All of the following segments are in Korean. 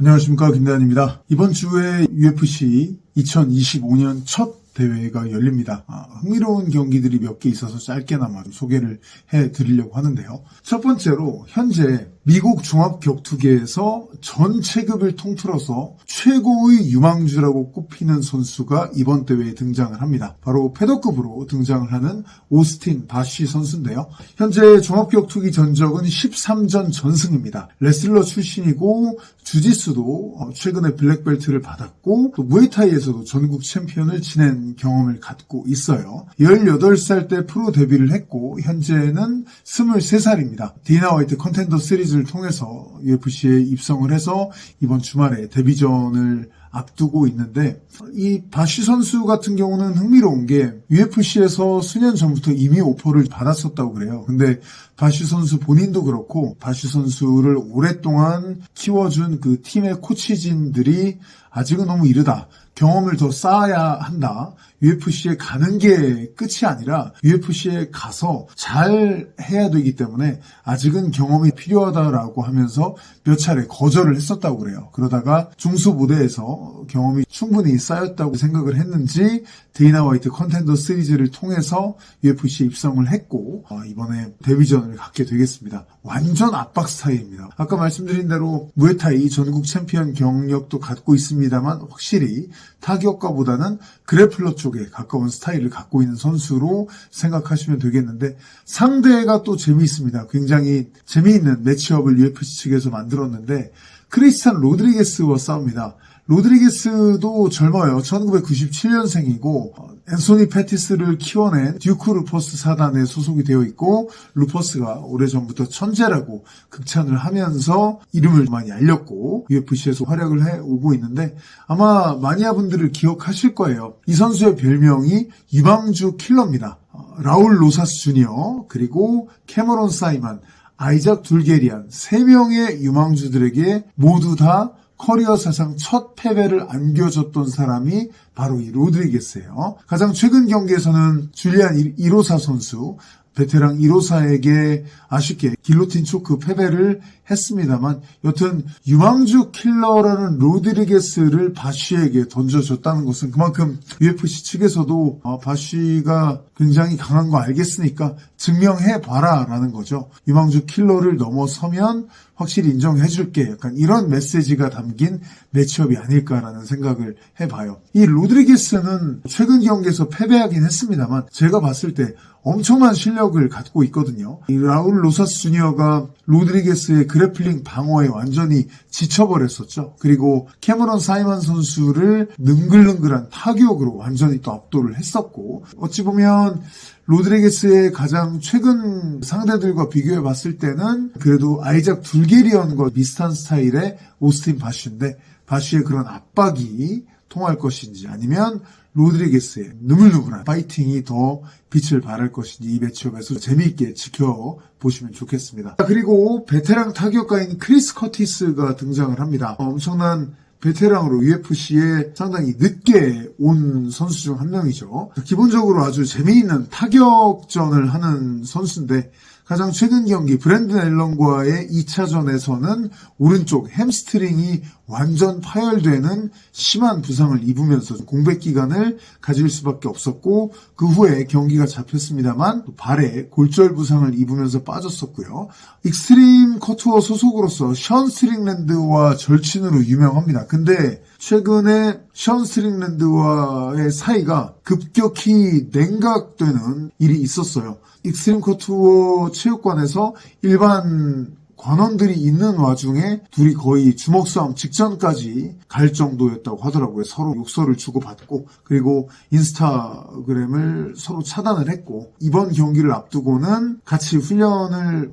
안녕하십니까, 김대한입니다. 이번 주에 UFC 2025년 첫 대회가 열립니다. 흥미로운 경기들이 몇 개 있어서 짧게나마 소개를 해드리려고 하는데요. 첫 번째로 현재 미국 종합격투기에서 전 체급을 통틀어서 최고의 유망주라고 꼽히는 선수가 이번 대회에 등장을 합니다. 바로 패더급으로 등장을 하는 오스틴 바시 선수인데요. 현재 종합격투기 전적은 13전 전승입니다. 레슬러 출신이고 주짓수도 최근에 블랙벨트를 받았고 또 무에타이에서도 전국 챔피언을 지낸 경험을 갖고 있어요. 18살 때 프로 데뷔를 했고 현재는 23살입니다. 디나 화이트 컨텐더 시리즈를 통해서 UFC에 입성을 해서 이번 주말에 데뷔전을 앞두고 있는데, 이 바시 선수 같은 경우는 흥미로운 게 UFC에서 수년 전부터 이미 오퍼를 받았었다고 그래요. 근데 바시 선수 본인도 그렇고 바시 선수를 오랫동안 키워준 그 팀의 코치진들이 아직은 너무 이르다, 경험을 더 쌓아야 한다, UFC에 가는 게 끝이 아니라 UFC에 가서 잘 해야 되기 때문에 아직은 경험이 필요하다라고 하면서 몇 차례 거절을 했었다고 그래요. 그러다가 중수 무대에서 경험이 충분히 쌓였다고 생각을 했는지 데이나 화이트 컨텐더 시리즈를 통해서 UFC에 입성을 했고 이번에 데뷔전을 갖게 되겠습니다. 완전 압박 스타일입니다. 아까 말씀드린 대로 무에타이 전국 챔피언 경력도 갖고 있습니다만 확실히 타격가보다는 그래플러 쪽에 가까운 스타일을 갖고 있는 선수로 생각하시면 되겠는데, 상대가 또 재미있습니다. 굉장히 재미있는 매치업을 UFC 측에서 만들었는데 크리스찬 로드리게스와 싸웁니다. 로드리게스도 젊어요. 1997년생이고 앤소니 패티스를 키워낸 듀크 루퍼스 사단에 소속이 되어 있고, 루퍼스가 오래전부터 천재라고 극찬을 하면서 이름을 많이 알렸고 UFC에서 활약을 해오고 있는데, 아마 마니아분들을 기억하실 거예요. 이 선수의 별명이 유망주 킬러입니다. 라울 로사스 주니어, 그리고 캐머런 사이먼, 아이작 둘게리안 3명의 유망주들에게 모두 다 커리어 사상 첫 패배를 안겨줬던 사람이 바로 이 로드리게스예요. 가장 최근 경기에서는 줄리안 이로사 선수, 베테랑 이로사에게 아쉽게 길로틴 초크 패배를 했습니다만, 여튼 유망주 킬러라는 로드리게스를 바시에게 던져줬다는 것은 그만큼 UFC 측에서도 바시가 굉장히 강한 거 알겠으니까 증명해봐라 라는 거죠. 유망주 킬러를 넘어서면 확실히 인정해줄게, 약간 이런 메시지가 담긴 매치업이 아닐까라는 생각을 해봐요. 이 로드리게스는 최근 경기에서 패배하긴 했습니다만 제가 봤을 때 엄청난 실력을 갖고 있거든요. 이 라울 로사스 주니어가 로드리게스의 그래플링 방어에 완전히 지쳐버렸었죠. 그리고 캐머런 사이먼 선수를 능글능글한 타격으로 완전히 또 압도를 했었고, 어찌 보면 로드리게스의 가장 최근 상대들과 비교해 봤을 때는 그래도 아이작 둘게리언과 비슷한 스타일의 오스틴 바시인데, 바시의 그런 압박이 통할 것인지 아니면 로드리게스의 느물느물한 파이팅이 더 빛을 발할 것인지 이 매치업에서 재미있게 지켜보시면 좋겠습니다. 그리고 베테랑 타격가인 크리스 커티스가 등장을 합니다. 엄청난 베테랑으로 UFC에 상당히 늦게 온 선수 중 한 명이죠. 기본적으로 아주 재미있는 타격전을 하는 선수인데, 가장 최근 경기 브랜든 앨런과의 2차전에서는 오른쪽 햄스트링이 완전 파열되는 심한 부상을 입으면서 공백 기간을 가질 수밖에 없었고, 그 후에 경기가 잡혔습니다만 발에 골절 부상을 입으면서 빠졌었고요. 익스트림 커투어 소속으로서 션 스트링랜드와 절친으로 유명합니다. 근데 최근에 션 스트링랜드와의 사이가 급격히 냉각되는 일이 있었어요. 익스트림 커투어 체육관에서 일반 관원들이 있는 와중에 둘이 거의 주먹 싸움 직전까지 갈 정도였다고 하더라고요. 서로 욕설을 주고받고, 그리고 인스타그램을 서로 차단을 했고, 이번 경기를 앞두고는 같이 훈련을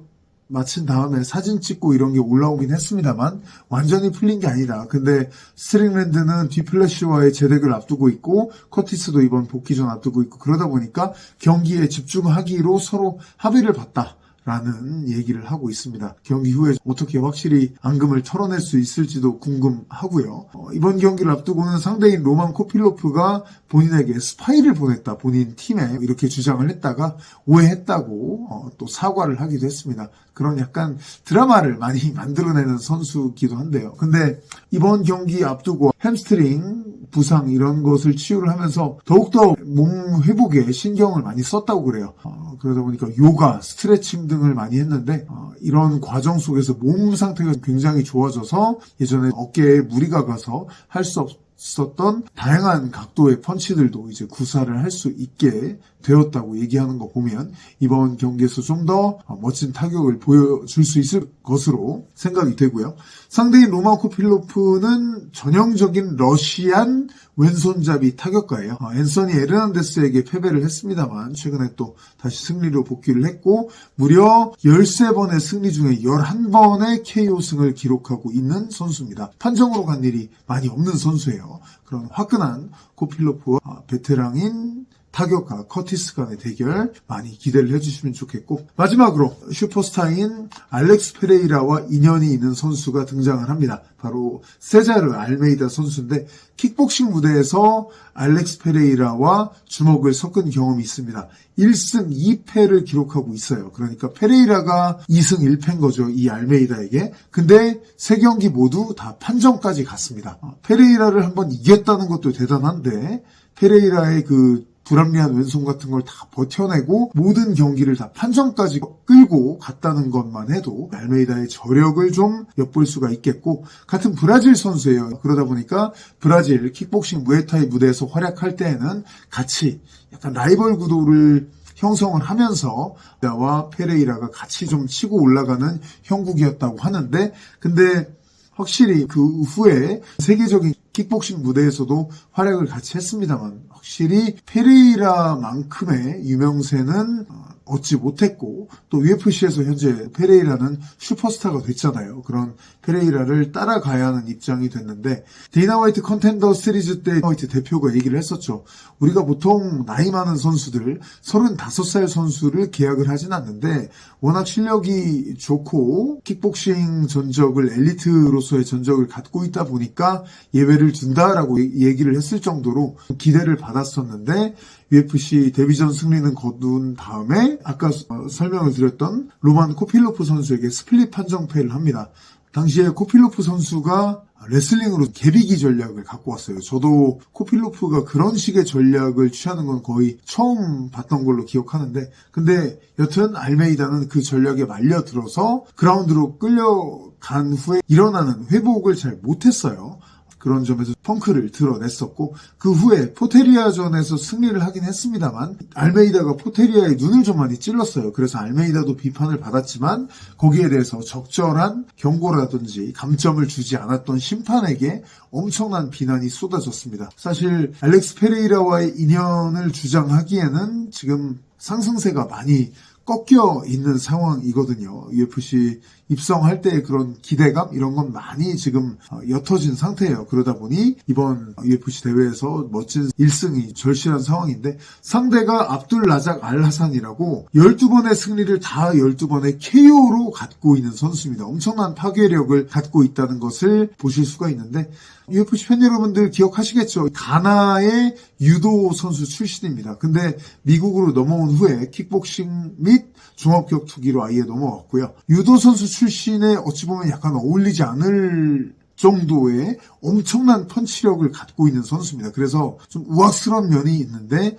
마친 다음에 사진 찍고 이런 게 올라오긴 했습니다만 완전히 풀린 게 아니다. 근데 스트링랜드는 디플래시와의 재대결을 앞두고 있고 커티스도 이번 복귀전 앞두고 있고, 그러다 보니까 경기에 집중하기로 서로 합의를 봤다 라는 얘기를 하고 있습니다. 경기 후에 어떻게 확실히 앙금을 털어낼 수 있을지도 궁금하고요. 이번 경기를 앞두고는 상대인 로만 코필로프가 본인에게 스파이를 보냈다, 본인 팀에 이렇게 주장을 했다가 오해했다고 또 사과를 하기도 했습니다. 그런 약간 드라마를 많이 만들어내는 선수기도 한데요. 근데 이번 경기 앞두고 햄스트링 부상 이런 것을 치유를 하면서 더욱더 몸 회복에 신경을 많이 썼다고 그래요. 그러다 보니까 요가, 스트레칭 등을 많이 했는데 이런 과정 속에서 몸 상태가 굉장히 좋아져서 예전에 어깨에 무리가 가서 할 수 없었던 다양한 각도의 펀치들도 이제 구사를 할 수 있게 되었다고 얘기하는 거 보면 이번 경기에서 좀 더 멋진 타격을 보여줄 수 있을 것으로 생각이 되고요. 상대인 로만 코필로프는 전형적인 러시안 왼손잡이 타격가예요. 앤서니 에르난데스에게 패배를 했습니다만 최근에 또 다시 승리로 복귀를 했고 무려 13번의 승리 중에 11번의 KO승을 기록하고 있는 선수입니다. 판정으로 간 일이 많이 없는 선수예요. 그런 화끈한 코필로프와 베테랑인 타격가 커티스 간의 대결 많이 기대를 해주시면 좋겠고 마지막으로 슈퍼스타인 알렉스 페레이라와 인연이 있는 선수가 등장을 합니다. 바로 세자르 알메이다 선수인데 킥복싱 무대에서 알렉스 페레이라와 주먹을 섞은 경험이 있습니다. 1승 2패를 기록하고 있어요. 그러니까 페레이라가 2승 1패인 거죠. 이 알메이다에게. 근데 세 경기 모두 다 판정까지 갔습니다. 페레이라를 한번 이겼다는 것도 대단한데 페레이라의 그 불합리한 왼손 같은 걸 다 버텨내고 모든 경기를 다 판정까지 끌고 갔다는 것만 해도 알메이다의 저력을 좀 엿볼 수가 있겠고 같은 브라질 선수예요. 그러다 보니까 브라질 킥복싱 무에타이 무대에서 활약할 때에는 같이 약간 라이벌 구도를 형성을 하면서 나와 페레이라가 같이 좀 치고 올라가는 형국이었다고 하는데 근데 확실히 그 후에 세계적인 킥복싱 무대에서도 활약을 같이 했습니다만 확실히 페레이라만큼의 유명세는 얻지 못했고 또 UFC에서 현재 페레이라는 슈퍼스타가 됐잖아요. 그런 페레이라를 따라가야 하는 입장이 됐는데 데이나 화이트 컨텐더 시리즈 때 화이트 대표가 얘기를 했었죠. 우리가 보통 나이 많은 선수들 35살 선수를 계약을 하진 않는데 워낙 실력이 좋고 킥복싱 전적을 엘리트로서의 전적을 갖고 있다 보니까 예외를 둔다라고 얘기를 했을 정도로 기대를 받았었는데 UFC 데뷔전 승리는 거둔 다음에 아까 설명을 드렸던 로만 코필로프 선수에게 스플릿 판정패를 합니다. 당시에 코필로프 선수가 레슬링으로 개비기 전략을 갖고 왔어요. 저도 코필로프가 그런 식의 전략을 취하는 건 거의 처음 봤던 걸로 기억하는데 근데 여튼 알메이다는 그 전략에 말려들어서 그라운드로 끌려간 후에 일어나는 회복을 잘 못했어요. 그런 점에서 펑크를 드러냈었고 그 후에 포테리아전에서 승리를 하긴 했습니다만 알메이다가 포테리아의 눈을 좀 많이 찔렀어요. 그래서 알메이다도 비판을 받았지만 거기에 대해서 적절한 경고라든지 감점을 주지 않았던 심판에게 엄청난 비난이 쏟아졌습니다. 사실 알렉스 페레이라와의 인연을 주장하기에는 지금 상승세가 많이 꺾여 있는 상황이거든요. UFC 입성할 때의 그런 기대감 이런 건 많이 지금 옅어진 상태예요. 그러다 보니 이번 UFC 대회에서 멋진 1승이 절실한 상황인데 상대가 압둘 라작 알 하산이라고 12번의 승리를 다 12번의 KO로 갖고 있는 선수입니다. 엄청난 파괴력을 갖고 있다는 것을 보실 수가 있는데 UFC 팬 여러분들 기억하시겠죠? 가나의 유도 선수 출신입니다. 근데 미국으로 넘어온 후에 킥복싱 및 종합격투기로 아예 넘어왔고요. 유도 선수 출신에 어찌 보면 약간 어울리지 않을 정도의 엄청난 펀치력을 갖고 있는 선수입니다. 그래서 좀 우악스러운 면이 있는데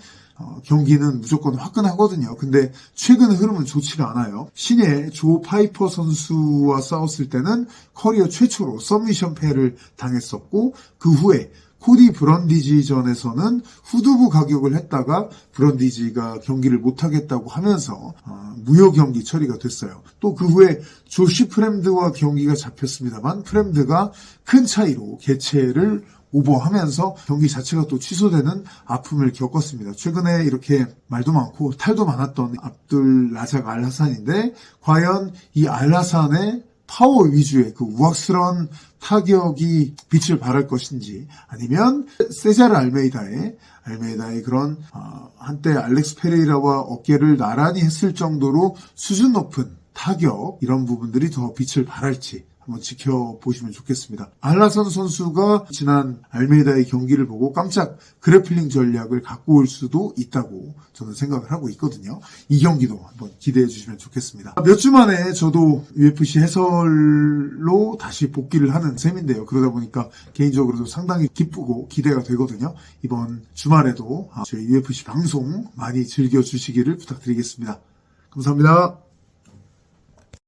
경기는 무조건 화끈하거든요. 근데 최근 흐름은 좋지가 않아요. 신예 조 파이퍼 선수와 싸웠을 때는 커리어 최초로 서미션 패를 당했었고 그 후에 코디 브런디지전에서는 후두부 가격을 했다가 브런디지가 경기를 못하겠다고 하면서 무효 경기 처리가 됐어요. 또 그 후에 조시 프렘드와 경기가 잡혔습니다만 프렘드가 큰 차이로 개체를 오버하면서 경기 자체가 또 취소되는 아픔을 겪었습니다. 최근에 이렇게 말도 많고 탈도 많았던 압둘 라작 알 하산인데 과연 이 알 하산의 파워 위주의 그 우악스러운 타격이 빛을 발할 것인지 아니면 세자르 알메이다의 그런 한때 알렉스 페레이라와 어깨를 나란히 했을 정도로 수준 높은 타격 이런 부분들이 더 빛을 발할지 한번 지켜보시면 좋겠습니다. 알라선 선수가 지난 알메이다의 경기를 보고 깜짝 그래플링 전략을 갖고 올 수도 있다고 저는 생각을 하고 있거든요. 이 경기도 한번 기대해 주시면 좋겠습니다. 몇 주 만에 저도 UFC 해설로 다시 복귀를 하는 셈인데요. 그러다 보니까 개인적으로도 상당히 기쁘고 기대가 되거든요. 이번 주말에도 저희 UFC 방송 많이 즐겨주시기를 부탁드리겠습니다. 감사합니다.